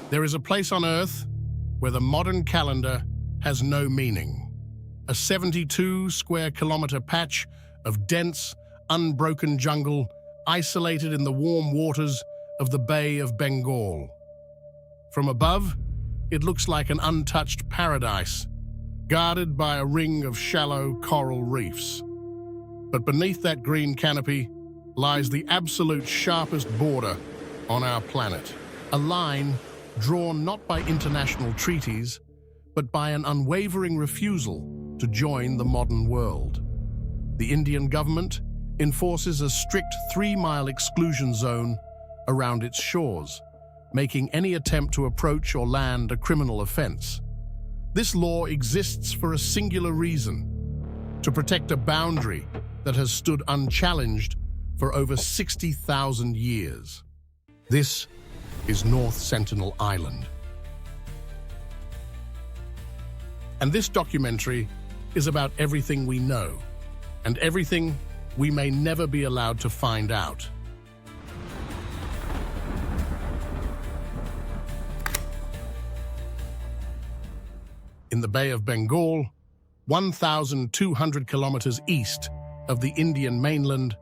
There is a place on Earth where the modern calendar has no meaning. A 72 square kilometer patch of dense, unbroken jungle isolated in the warm waters of the Bay of Bengal. From above, it looks like an untouched paradise, guarded by a ring of shallow coral reefs. But beneath that green canopy lies the absolute sharpest border on our planet. A line drawn not by international treaties, but by an unwavering refusal to join the modern world. The Indian government enforces a strict 3-mile exclusion zone around its shores, making any attempt to approach or land a criminal offense. This law exists for a singular reason: to protect a boundary that has stood unchallenged for over 60,000 years. This is North Sentinel Island. And this documentary is about everything we know and everything we may never be allowed to find out. In the Bay of Bengal, 1,200 kilometers east of the Indian mainland,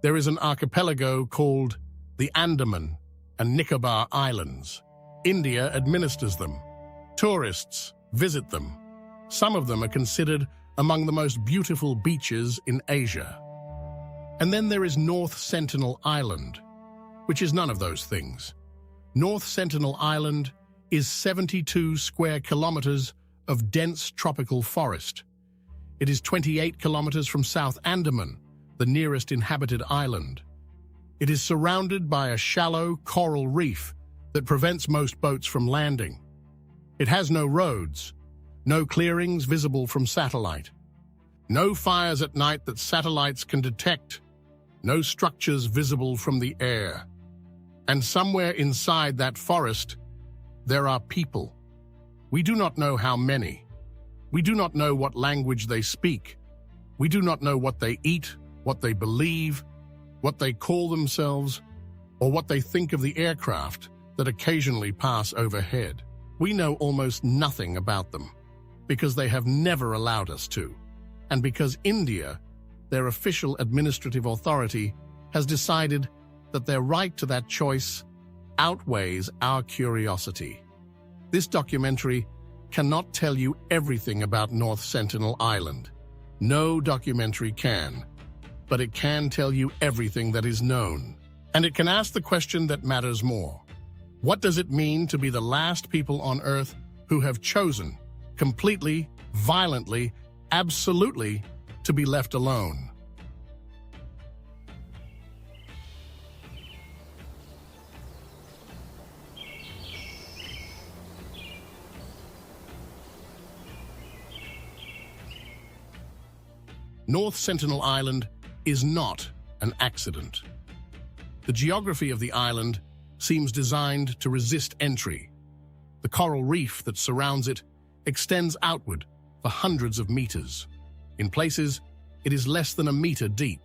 there is an archipelago called the Andaman and Nicobar Islands. India administers them. Tourists visit them. Some of them are considered among the most beautiful beaches in Asia. And then there is North Sentinel Island, which is none of those things. North Sentinel Island is 72 square kilometers of dense tropical forest. It is 28 kilometers from South Andaman, the nearest inhabited island. It is surrounded by a shallow coral reef that prevents most boats from landing. It has no roads, no clearings visible from satellite, no fires at night that satellites can detect, no structures visible from the air. And somewhere inside that forest, there are people. We do not know how many. We do not know what language they speak. We do not know what they eat, what they believe, what they call themselves, or what they think of the aircraft that occasionally pass overhead. We know almost nothing about them, because they have never allowed us to, and because India, their official administrative authority, has decided that their right to that choice outweighs our curiosity. This documentary cannot tell you everything about North Sentinel Island. No documentary can, but it can tell you everything that is known. And it can ask the question that matters more. What does it mean to be the last people on Earth who have chosen, completely, violently, absolutely, to be left alone? North Sentinel Island is not an accident. The geography of the island seems designed to resist entry. The coral reef that surrounds it extends outward for hundreds of meters. In places, it is less than a meter deep.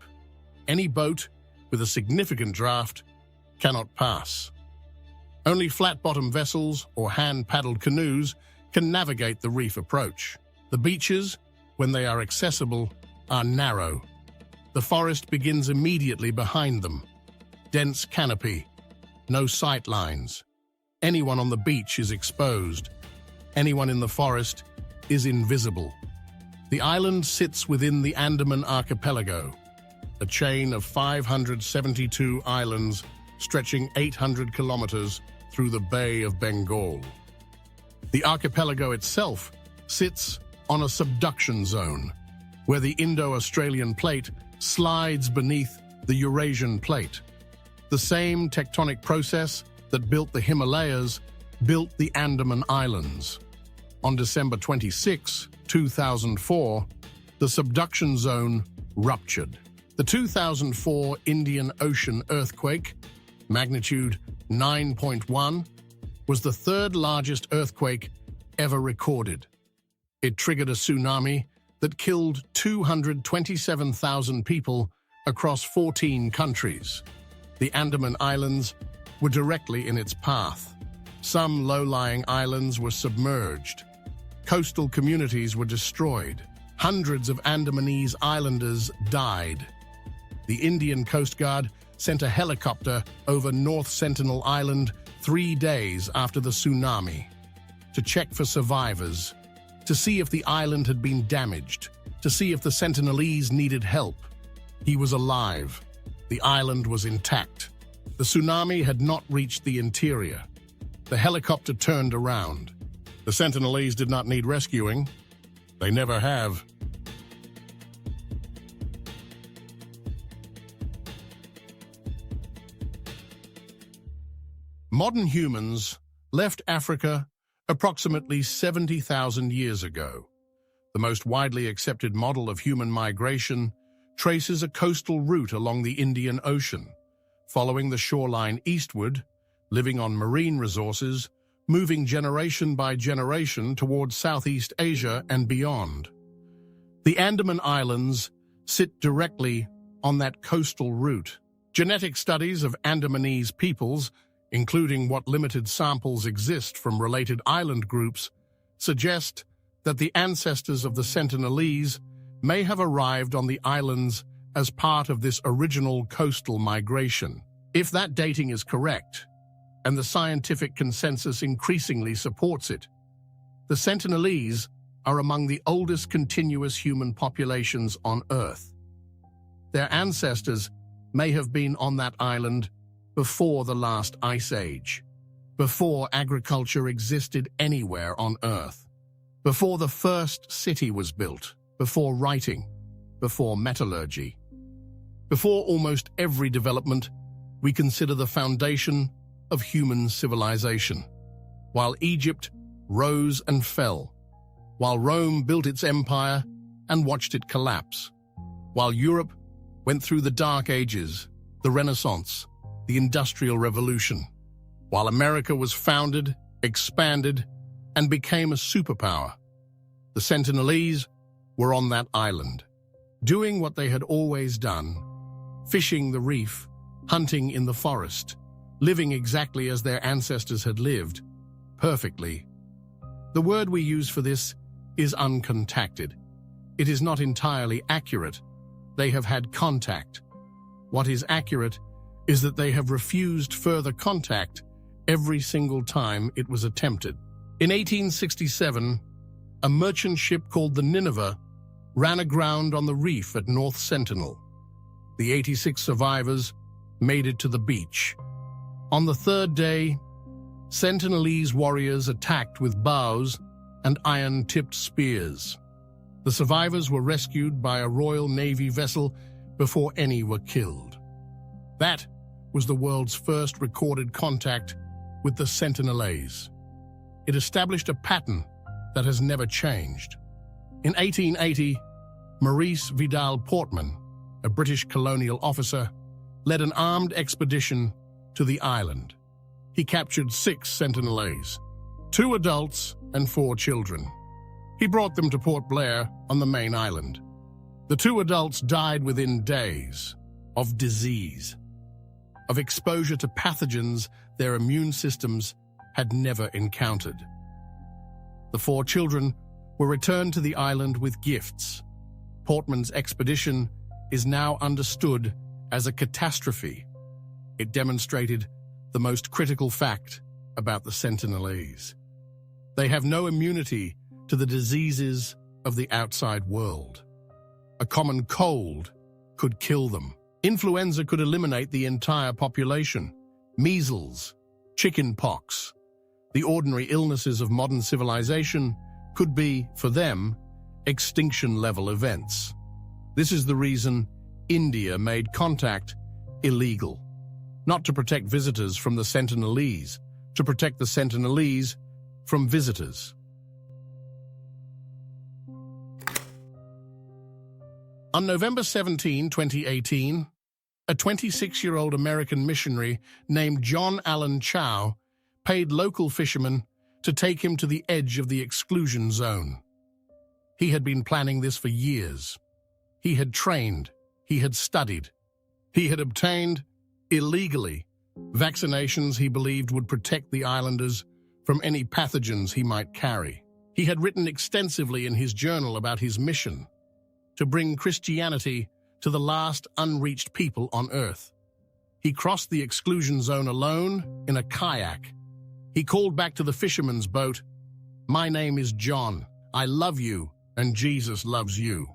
Any boat with a significant draft cannot pass. Only flat-bottom vessels or hand-paddled canoes can navigate the reef approach. The beaches, when they are accessible, are narrow. The forest begins immediately behind them. Dense canopy, no sight lines. Anyone on the beach is exposed. Anyone in the forest is invisible. The island sits within the Andaman Archipelago, a chain of 572 islands stretching 800 kilometers through the Bay of Bengal. The archipelago itself sits on a subduction zone, where the Indo-Australian plate slides beneath the Eurasian plate. The same tectonic process that built the Himalayas built the Andaman Islands. On December 26, 2004, the subduction zone ruptured. The 2004 Indian Ocean earthquake, magnitude 9.1, was the third largest earthquake ever recorded. It triggered a tsunami that killed 227,000 people across 14 countries. The Andaman Islands were directly in its path. Some low-lying islands were submerged. Coastal communities were destroyed. Hundreds of Andamanese islanders died. The Indian Coast Guard sent a helicopter over North Sentinel Island 3 days after the tsunami to check for survivors, to see if the island had been damaged, to see if the Sentinelese needed help. He was alive. The island was intact. The tsunami had not reached the interior. The helicopter turned around. The Sentinelese did not need rescuing. They never have. Modern humans left Africa approximately 70,000 years ago. The most widely accepted model of human migration traces a coastal route along the Indian Ocean, following the shoreline eastward, living on marine resources, moving generation by generation towards Southeast Asia and beyond. The Andaman Islands sit directly on that coastal route. Genetic studies of Andamanese peoples, including what limited samples exist from related island groups, suggest that the ancestors of the Sentinelese may have arrived on the islands as part of this original coastal migration. If that dating is correct, and the scientific consensus increasingly supports it, the Sentinelese are among the oldest continuous human populations on Earth. Their ancestors may have been on that island before the last ice age, before agriculture existed anywhere on Earth, before the first city was built, before writing, before metallurgy. Before almost every development, we consider the foundation of human civilization. While Egypt rose and fell, while Rome built its empire and watched it collapse, while Europe went through the Dark Ages, the Renaissance, the Industrial Revolution, while America was founded, expanded, and became a superpower, the Sentinelese were on that island, doing what they had always done, fishing the reef, hunting in the forest, living exactly as their ancestors had lived, perfectly. The word we use for this is uncontacted. It is not entirely accurate. They have had contact. What is accurate is that they have refused further contact every single time it was attempted. In 1867, a merchant ship called the Nineveh ran aground on the reef at North Sentinel. The 86 survivors made it to the beach. On the third day, Sentinelese warriors attacked with bows and iron-tipped spears. The survivors were rescued by a Royal Navy vessel before any were killed. That was the world's first recorded contact with the Sentinelese. It established a pattern that has never changed. In 1880, Maurice Vidal Portman, a British colonial officer, led an armed expedition to the island. He captured 6 Sentinelese, 2 adults and 4 children. He brought them to Port Blair on the main island. The 2 adults died within days of disease, of exposure to pathogens their immune systems had never encountered. The 4 children were returned to the island with gifts. Portman's expedition is now understood as a catastrophe. It demonstrated the most critical fact about the Sentinelese. They have no immunity to the diseases of the outside world. A common cold could kill them. Influenza could eliminate the entire population. Measles, chicken pox, the ordinary illnesses of modern civilization could be, for them, extinction-level events. This is the reason India made contact illegal. Not to protect visitors from the Sentinelese, to protect the Sentinelese from visitors. On November 17, 2018, a 26-year-old American missionary named John Chow paid local fishermen to take him to the edge of the exclusion zone. He had been planning this for years. He had trained, he had studied, he had obtained, illegally, vaccinations he believed would protect the islanders from any pathogens he might carry. He had written extensively in his journal about his mission to bring Christianity to the last unreached people on Earth. He crossed the exclusion zone alone in a kayak. He called back to the fisherman's boat, "My name is John. I love you, and Jesus loves you."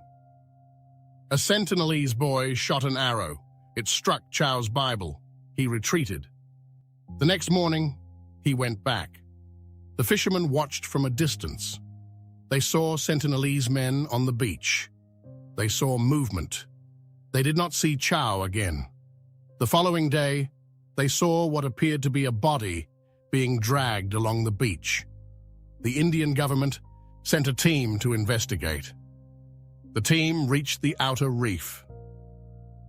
A Sentinelese boy shot an arrow. It struck Chow's Bible. He retreated. The next morning, he went back. The fishermen watched from a distance. They saw Sentinelese men on the beach. They saw movement. They did not see Chow again. The following day, they saw what appeared to be a body being dragged along the beach. The Indian government sent a team to investigate. The team reached the outer reef.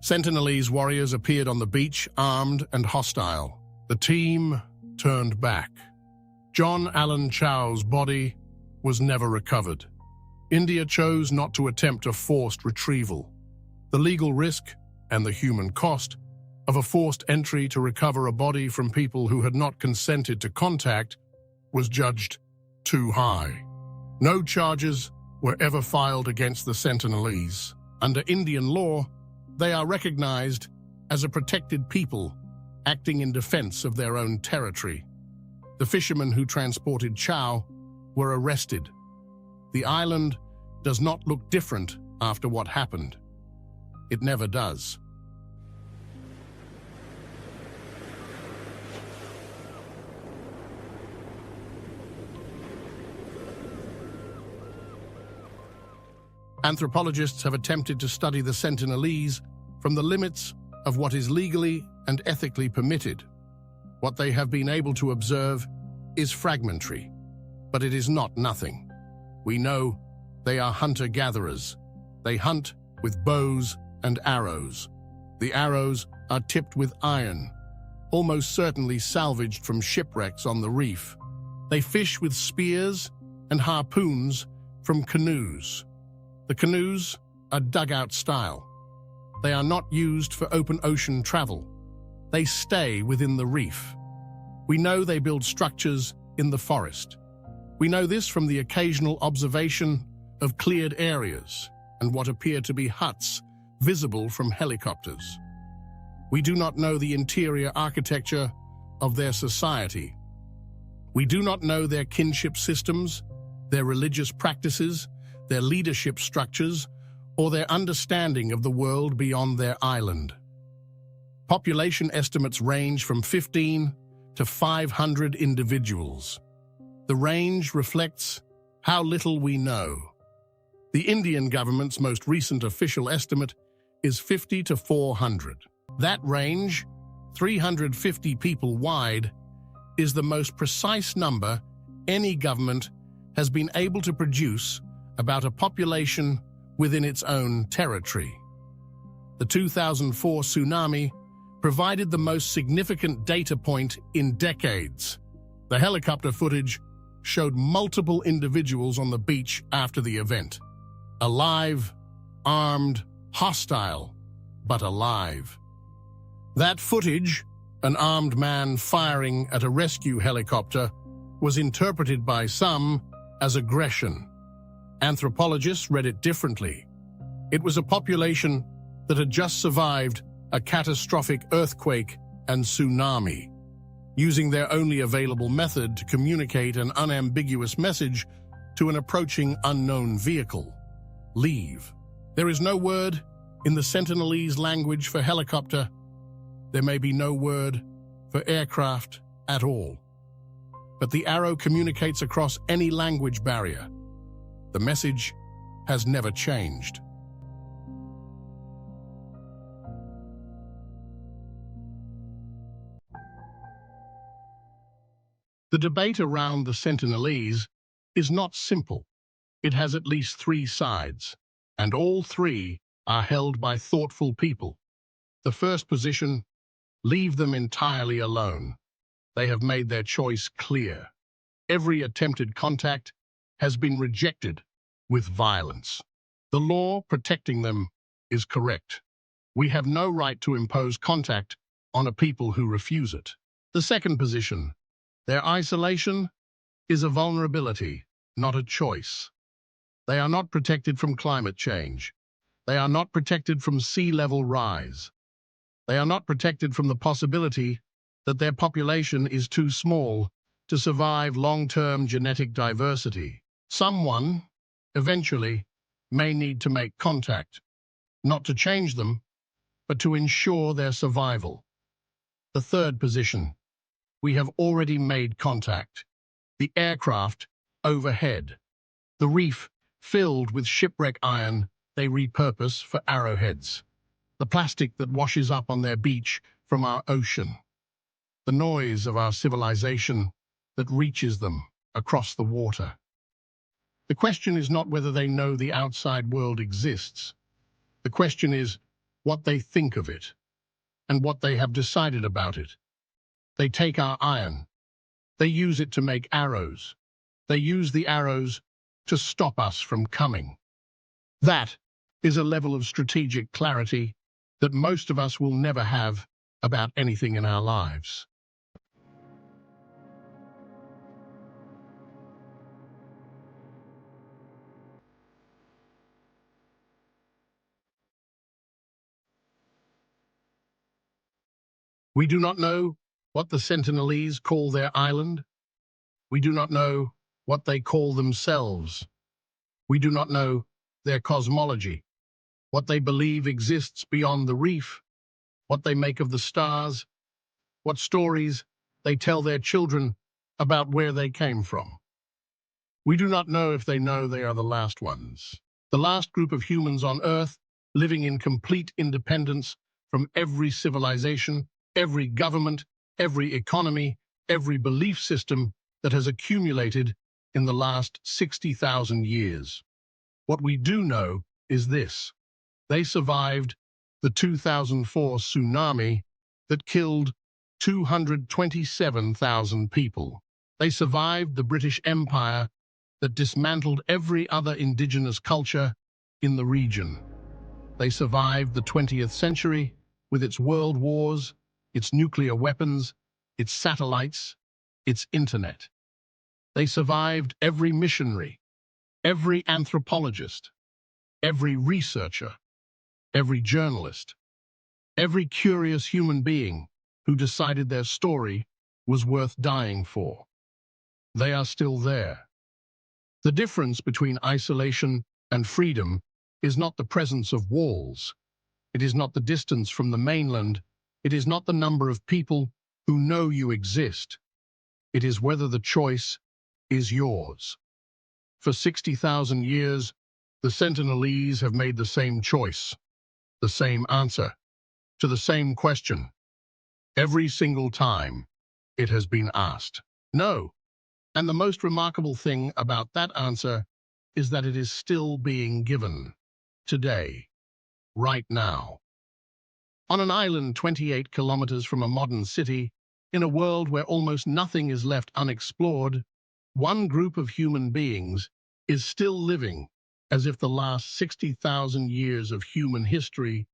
Sentinelese warriors appeared on the beach, armed and hostile. The team turned back. John Allen Chow's body was never recovered. India chose not to attempt a forced retrieval. The legal risk and the human cost of a forced entry to recover a body from people who had not consented to contact was judged too high. No charges were ever filed against the Sentinelese. Under Indian law, they are recognized as a protected people acting in defense of their own territory. The fishermen who transported Chow were arrested. The island does not look different after what happened. It never does. Anthropologists have attempted to study the Sentinelese from the limits of what is legally and ethically permitted. What they have been able to observe is fragmentary, but it is not nothing. We know they are hunter-gatherers. They hunt with bows and arrows. The arrows are tipped with iron, almost certainly salvaged from shipwrecks on the reef. They fish with spears and harpoons from canoes. The canoes are dugout style. They are not used for open ocean travel. They stay within the reef. We know they build structures in the forest. We know this from the occasional observation of cleared areas and what appear to be huts visible from helicopters. We do not know the interior architecture of their society. We do not know their kinship systems, their religious practices, their leadership structures, or their understanding of the world beyond their island. Population estimates range from 15 to 500 individuals. The range reflects how little we know. The Indian government's most recent official estimate is 50 to 400. That range, 350 people wide, is the most precise number any government has been able to produce about a population within its own territory. The 2004 tsunami provided the most significant data point in decades. The helicopter footage showed multiple individuals on the beach after the event. Alive, armed, hostile, but alive. That footage, an armed man firing at a rescue helicopter, was interpreted by some as aggression. Anthropologists read it differently. It was a population that had just survived a catastrophic earthquake and tsunami, using their only available method to communicate an unambiguous message to an approaching unknown vehicle: leave. There is no word in the Sentinelese language for helicopter. There may be no word for aircraft at all. But the arrow communicates across any language barrier. The message has never changed. The debate around the Sentinelese is not simple. It has at least three sides, and all three are held by thoughtful people. The first position: leave them entirely alone. They have made their choice clear. Every attempted contact has been rejected with violence. The law protecting them is correct. We have no right to impose contact on a people who refuse it. The second position: their isolation is a vulnerability, not a choice. They are not protected from climate change. They are not protected from sea level rise. They are not protected from the possibility that their population is too small to survive long-term genetic diversity. Someone, eventually, may need to make contact, not to change them, but to ensure their survival. The third position. We have already made contact. The aircraft overhead. The reef filled with shipwreck iron they repurpose for arrowheads. The plastic that washes up on their beach from our ocean. The noise of our civilization that reaches them across the water. The question is not whether they know the outside world exists. The question is what they think of it and what they have decided about it. They take our iron. They use it to make arrows. They use the arrows to stop us from coming. That is a level of strategic clarity that most of us will never have about anything in our lives. We do not know what the Sentinelese call their island. We do not know what they call themselves. We do not know their cosmology, what they believe exists beyond the reef, what they make of the stars, what stories they tell their children about where they came from. We do not know if they know they are the last ones, the last group of humans on Earth living in complete independence from every civilization, every government, every economy, every belief system that has accumulated in the last 60,000 years. What we do know is this. They survived the 2004 tsunami that killed 227,000 people. They survived the British Empire that dismantled every other indigenous culture in the region. They survived the 20th century with its world wars, its nuclear weapons, its satellites, its internet. They survived every missionary, every anthropologist, every researcher, every journalist, every curious human being who decided their story was worth dying for. They are still there. The difference between isolation and freedom is not the presence of walls. It is not the distance from the mainland. It is not the number of people who know you exist. It is whether the choice is yours. For 60,000 years, the Sentinelese have made the same choice, the same answer, to the same question. Every single time it has been asked. No. And the most remarkable thing about that answer is that it is still being given. Today. Right now. On an island 28 kilometers from a modern city, in a world where almost nothing is left unexplored, one group of human beings is still living as if the last 60,000 years of human history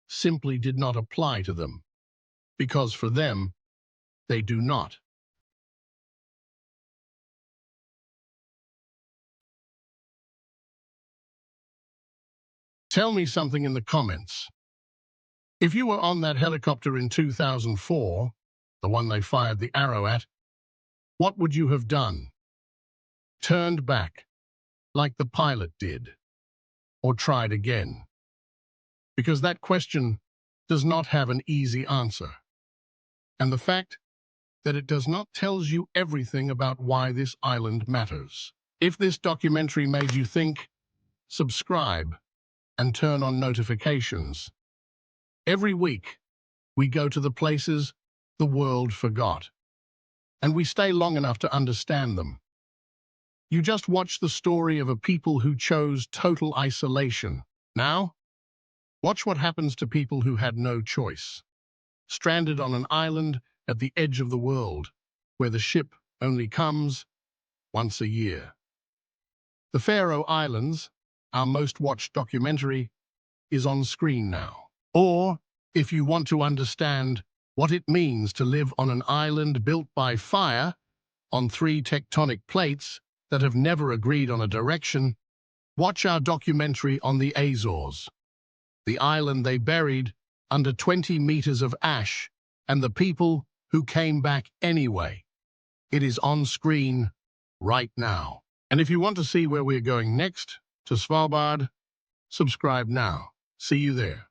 simply did not apply to them. Because for them, they do not. Tell me something in the comments. If you were on that helicopter in 2004, the one they fired the arrow at, what would you have done? Turned back, like the pilot did, or tried again? Because that question does not have an easy answer. And the fact that it does not tells you everything about why this island matters. If this documentary made you think, subscribe and turn on notifications. Every week, we go to the places the world forgot, and we stay long enough to understand them. You just watch the story of a people who chose total isolation. Now, watch what happens to people who had no choice. Stranded on an island at the edge of the world, where the ship only comes once a year. The Faroe Islands, our most watched documentary, is on screen now. Or, if you want to understand what it means to live on an island built by fire, on three tectonic plates that have never agreed on a direction, watch our documentary on the Azores, the island they buried under 20 meters of ash, and the people who came back anyway. It is on screen right now. And if you want to see where we're going next, to Svalbard, subscribe now. See you there.